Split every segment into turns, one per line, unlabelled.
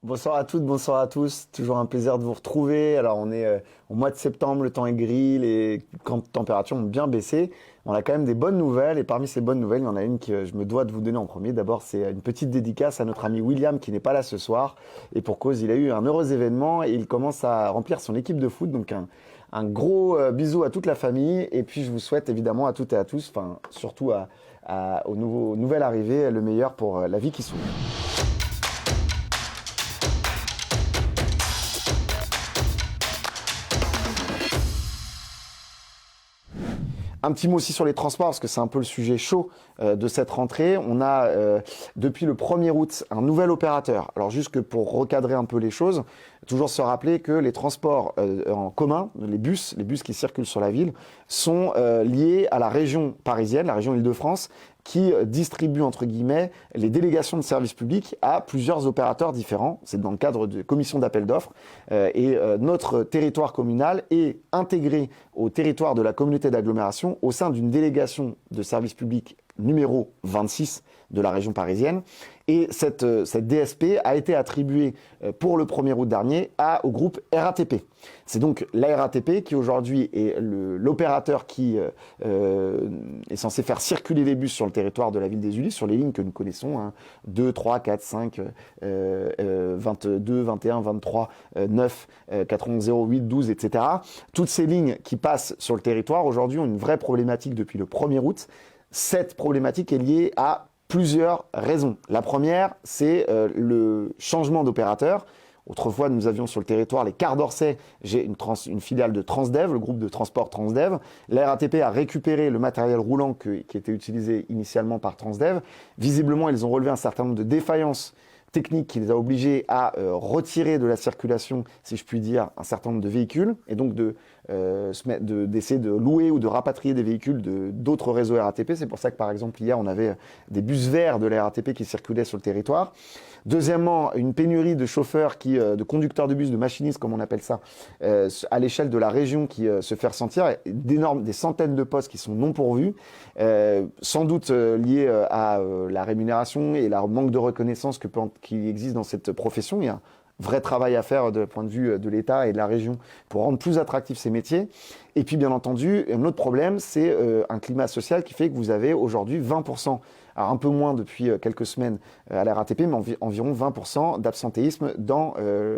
Bonsoir à toutes, bonsoir à tous. Toujours un plaisir de vous retrouver. Alors, on est au mois de septembre, le temps est gris, les températures ont bien baissé. On a quand même des bonnes nouvelles et parmi ces bonnes nouvelles, il y en a une que je me dois de vous donner en premier. D'abord, c'est une petite dédicace à notre ami William qui n'est pas là ce soir. Et pour cause, il a eu un heureux événement et il commence à remplir son équipe de foot. Donc, un gros bisou à toute la famille. Et puis, je vous souhaite évidemment à toutes et à tous, enfin, surtout aux nouvelles arrivées, le meilleur pour la vie qui s'ouvre. Un petit mot aussi sur les transports, parce que c'est un peu le sujet chaud de cette rentrée. On a, depuis le 1er août, un nouvel opérateur. Alors, juste que pour recadrer un peu les choses, toujours se rappeler que les transports en commun, les bus qui circulent sur la ville, sont liés à la région parisienne, la région Île-de-France, qui distribue, entre guillemets, les délégations de services publics à plusieurs opérateurs différents. C'est dans le cadre de commissions d'appel d'offres. Notre territoire communal est intégré au territoire de la communauté d'agglomération au sein d'une délégation de services publics numéro 26 de la région parisienne. Et cette DSP a été attribuée pour le 1er août dernier au groupe RATP. C'est donc la RATP qui aujourd'hui est l'opérateur qui est censé faire circuler les bus sur le territoire de la ville des Ulysses, sur les lignes que nous connaissons, hein, 2, 3, 4, 5, 22, 21, 23, 9, 91, 08, 12, etc. Toutes ces lignes qui passent sur le territoire aujourd'hui ont une vraie problématique depuis le 1er août. Cette problématique est liée à plusieurs raisons. La première, c'est le changement d'opérateur. Autrefois, nous avions sur le territoire les Cars d'Orsay, j'ai une filiale de Transdev, le groupe de transport Transdev. La RATP a récupéré le matériel roulant qui était utilisé initialement par Transdev. Visiblement, ils ont relevé un certain nombre de défaillances techniques qui les a obligés à retirer de la circulation, si je puis dire, un certain nombre de véhicules, et donc d'essayer de louer ou de rapatrier des véhicules d'autres réseaux RATP. C'est pour ça que, par exemple, hier, on avait des bus verts de la RATP qui circulaient sur le territoire. Deuxièmement, une pénurie de chauffeurs, de conducteurs de bus, de machinistes, comme on appelle ça, à l'échelle de la région qui se fait ressentir. Des centaines de postes qui sont non pourvus, sans doute liés à la rémunération et le manque de reconnaissance qui existe dans cette profession. Il y a un vrai travail à faire du point de vue de l'État et de la région pour rendre plus attractifs ces métiers. Et puis, bien entendu, un autre problème, c'est un climat social qui fait que vous avez aujourd'hui 20%, alors un peu moins depuis quelques semaines à la RATP, mais environ 20% d'absentéisme dans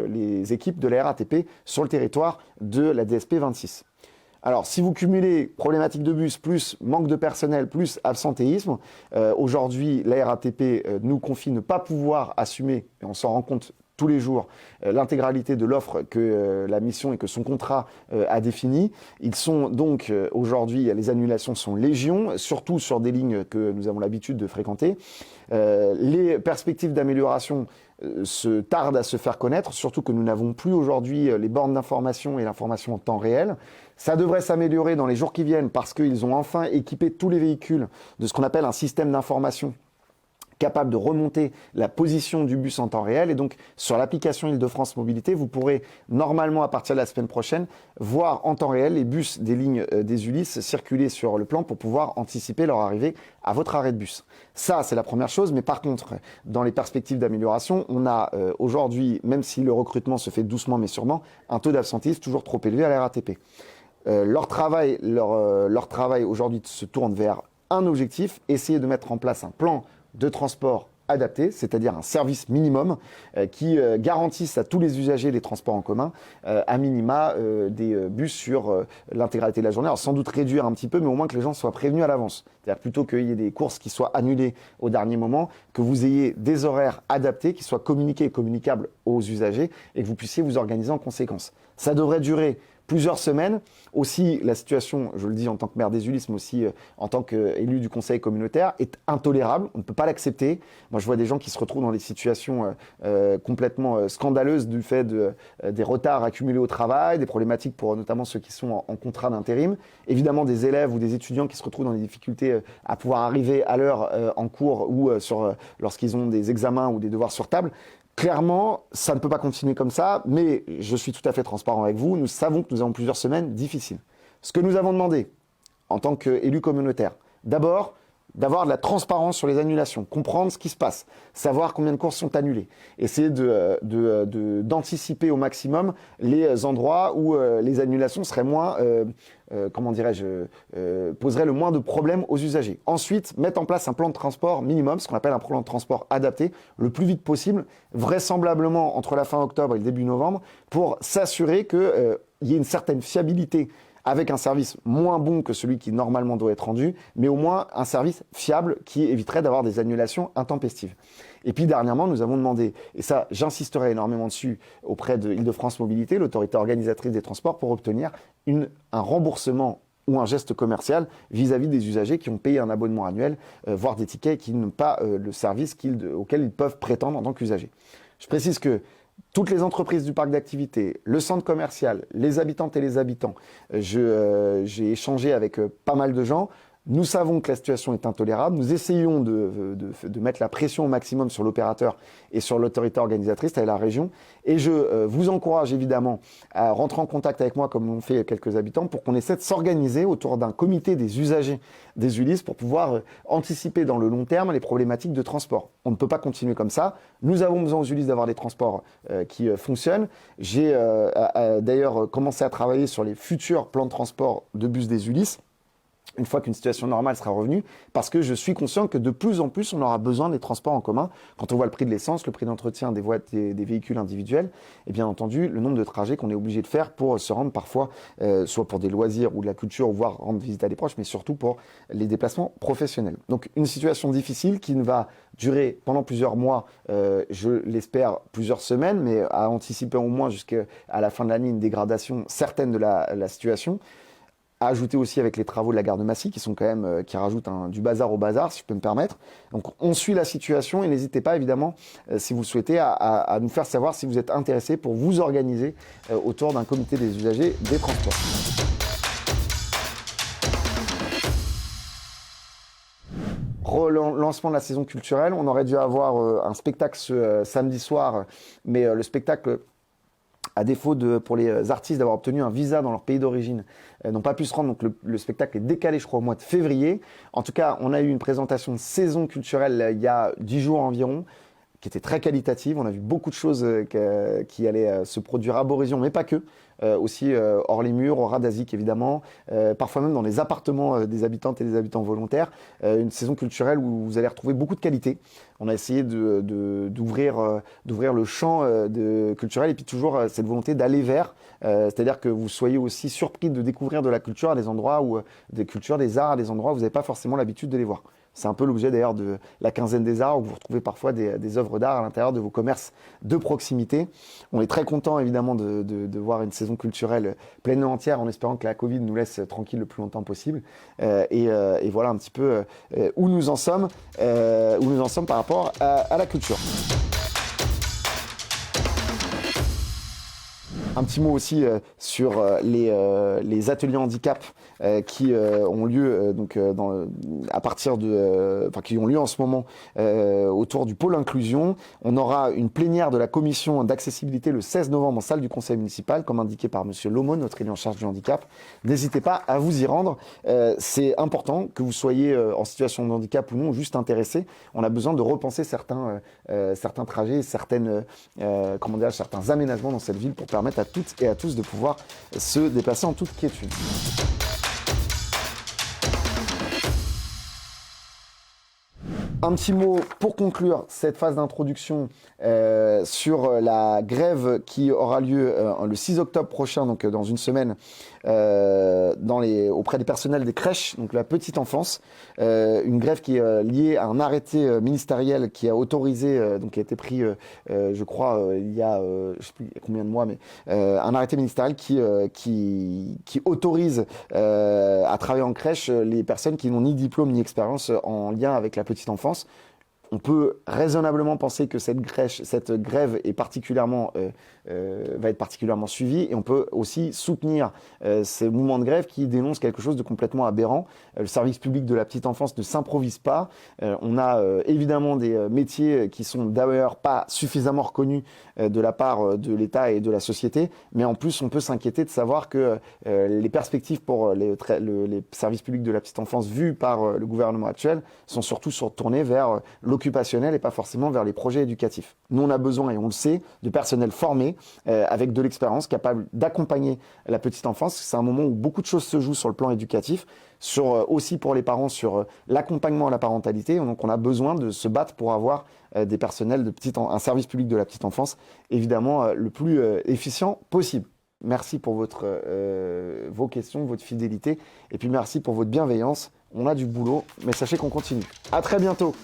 les équipes de la RATP sur le territoire de la DSP 26. Alors, si vous cumulez problématique de bus, plus manque de personnel, plus absentéisme, aujourd'hui, la RATP nous confie ne pas pouvoir assumer, et on s'en rend compte tous les jours, l'intégralité de l'offre que la mission et que son contrat a définie. Ils sont donc aujourd'hui, les annulations sont légion, surtout sur des lignes que nous avons l'habitude de fréquenter. Les perspectives d'amélioration se tardent à se faire connaître, surtout que nous n'avons plus aujourd'hui les bornes d'information et l'information en temps réel. Ça devrait s'améliorer dans les jours qui viennent parce qu'ils ont enfin équipé tous les véhicules de ce qu'on appelle un système d'information capable de remonter la position du bus en temps réel. Et donc, sur l'application Île-de-France Mobilité, vous pourrez normalement, à partir de la semaine prochaine, voir en temps réel les bus des lignes des Ulysses circuler sur le plan pour pouvoir anticiper leur arrivée à votre arrêt de bus. Ça, c'est la première chose. Mais par contre, dans les perspectives d'amélioration, on a aujourd'hui, même si le recrutement se fait doucement mais sûrement, un taux d'absentéisme toujours trop élevé à la RATP. Leur travail aujourd'hui se tourne vers un objectif, essayer de mettre en place un plan de transport adapté, c'est-à-dire un service minimum qui garantisse à tous les usagers des transports en commun à minima des bus sur l'intégralité de la journée. Alors sans doute réduire un petit peu, mais au moins que les gens soient prévenus à l'avance. C'est-à-dire plutôt qu'il y ait des courses qui soient annulées au dernier moment, que vous ayez des horaires adaptés, qui soient communiqués et communicables aux usagers et que vous puissiez vous organiser en conséquence. Ça devrait durer plusieurs semaines. Aussi, la situation, je le dis en tant que maire des Ulysses, mais aussi en tant qu'élu du conseil communautaire, est intolérable. On ne peut pas l'accepter. Moi, je vois des gens qui se retrouvent dans des situations complètement scandaleuses du fait des retards accumulés au travail, des problématiques pour notamment ceux qui sont en contrat d'intérim. Évidemment, des élèves ou des étudiants qui se retrouvent dans des difficultés à pouvoir arriver à l'heure en cours ou lorsqu'ils ont des examens ou des devoirs sur table. Clairement, ça ne peut pas continuer comme ça, mais je suis tout à fait transparent avec vous. Nous savons que nous avons plusieurs semaines difficiles. Ce que nous avons demandé en tant qu'élus communautaires, d'abord, d'avoir de la transparence sur les annulations, comprendre ce qui se passe, savoir combien de courses sont annulées, essayer d'anticiper au maximum les endroits où les annulations seraient moins, poseraient le moins de problèmes aux usagers. Ensuite, mettre en place un plan de transport minimum, ce qu'on appelle un plan de transport adapté, le plus vite possible, vraisemblablement entre la fin octobre et le début novembre, pour s'assurer qu'il y ait une certaine fiabilité avec un service moins bon que celui qui normalement doit être rendu, mais au moins un service fiable qui éviterait d'avoir des annulations intempestives. Et puis dernièrement, nous avons demandé, et ça j'insisterai énormément dessus auprès de Île-de-France Mobilité, l'autorité organisatrice des transports, pour obtenir un remboursement ou un geste commercial vis-à-vis des usagers qui ont payé un abonnement annuel, voire des tickets, et qui n'ont pas le service auquel ils peuvent prétendre en tant qu'usagers. Je précise que toutes les entreprises du parc d'activités, le centre commercial, les habitantes et les habitants, j'ai échangé avec pas mal de gens. Nous savons que la situation est intolérable. Nous essayons de mettre la pression au maximum sur l'opérateur et sur l'autorité organisatrice, c'est la région. Et je vous encourage évidemment à rentrer en contact avec moi, comme l'ont fait quelques habitants, pour qu'on essaie de s'organiser autour d'un comité des usagers des Ulysse pour pouvoir anticiper dans le long terme les problématiques de transport. On ne peut pas continuer comme ça. Nous avons besoin aux Ulysse d'avoir des transports qui fonctionnent. J'ai d'ailleurs commencé à travailler sur les futurs plans de transport de bus des Ulysse, une fois qu'une situation normale sera revenue, parce que je suis conscient que de plus en plus, on aura besoin des transports en commun. Quand on voit le prix de l'essence, le prix d'entretien des véhicules individuels, et bien entendu, le nombre de trajets qu'on est obligé de faire pour se rendre parfois, soit pour des loisirs ou de la culture, ou voire rendre visite à des proches, mais surtout pour les déplacements professionnels. Donc une situation difficile qui ne va durer pendant plusieurs mois, je l'espère plusieurs semaines, mais à anticiper au moins jusqu'à la fin de l'année une dégradation certaine de la situation. À ajouter aussi avec les travaux de la gare de Massy qui sont quand même qui rajoutent du bazar au bazar, si je peux me permettre. Donc on suit la situation et n'hésitez pas évidemment, si vous le souhaitez, à nous faire savoir si vous êtes intéressé pour vous organiser autour d'un comité des usagers des transports. Lancement de la saison culturelle, on aurait dû avoir un spectacle ce samedi soir, mais le spectacle, à défaut pour les artistes d'avoir obtenu un visa dans leur pays d'origine, n'ont pas pu se rendre. Donc le spectacle est décalé, je crois, au mois de février. En tout cas, on a eu une présentation de saison culturelle il y a 10 jours environ, qui était très qualitative. On a vu beaucoup de choses qui allaient se produire à Borézion, mais pas que. Aussi hors les murs, au Radazik évidemment, parfois même dans les appartements des habitantes et des habitants volontaires. Une saison culturelle où vous allez retrouver beaucoup de qualité. On a essayé d'ouvrir le champ culturel et puis toujours cette volonté d'aller vers, c'est-à-dire que vous soyez aussi surpris de découvrir de la culture à des endroits où, des cultures, des arts à des endroits où vous n'avez pas forcément l'habitude de les voir. C'est un peu l'objet d'ailleurs de la quinzaine des arts où vous retrouvez parfois des œuvres d'art à l'intérieur de vos commerces de proximité. On est très content évidemment de voir une saison culturelle pleine et entière en espérant que la Covid nous laisse tranquille le plus longtemps possible. Et voilà un petit peu où nous en sommes par rapport à la culture. Un petit mot aussi sur les ateliers handicap qui ont lieu qui ont lieu en ce moment autour du pôle inclusion. On aura une plénière de la commission d'accessibilité le 16 novembre en salle du conseil municipal, comme indiqué par monsieur Lomone, notre élu en charge du handicap. N'hésitez pas à vous y rendre. C'est important que vous soyez en situation de handicap ou non, juste intéressé. On a besoin de repenser certains trajets, certains aménagements dans cette ville pour permettre à toutes et à tous de pouvoir se déplacer en toute quiétude. Un petit mot pour conclure cette phase d'introduction sur la grève qui aura lieu le 6 octobre prochain, donc dans une semaine, auprès des personnels des crèches, donc la petite enfance. Une grève qui est liée à un arrêté ministériel qui a autorisé, qui a été pris, je crois, il y a, je sais plus combien de mois, mais un arrêté ministériel qui autorise à travailler en crèche les personnes qui n'ont ni diplôme ni expérience en lien avec la petite enfance. On peut raisonnablement penser que cette grève est va être particulièrement suivie, et on peut aussi soutenir ces mouvements de grève qui dénoncent quelque chose de complètement aberrant. Le service public de la petite enfance ne s'improvise pas. On a évidemment des métiers qui sont d'ailleurs pas suffisamment reconnus de la part de l'État et de la société, mais en plus on peut s'inquiéter de savoir que les perspectives pour les services publics de la petite enfance vus par le gouvernement actuel sont surtout tournés vers l'occupationnel et pas forcément vers les projets éducatifs. Nous on a besoin, et on le sait, de personnel formé avec de l'expérience, capable d'accompagner la petite enfance. C'est un moment où beaucoup de choses se jouent sur le plan éducatif, aussi pour les parents sur l'accompagnement à la parentalité. Donc on a besoin de se battre pour avoir des personnels un service public de la petite enfance, évidemment le plus efficient possible. Merci pour vos questions, votre fidélité, et puis merci pour votre bienveillance. On a du boulot, mais sachez qu'on continue. À très bientôt.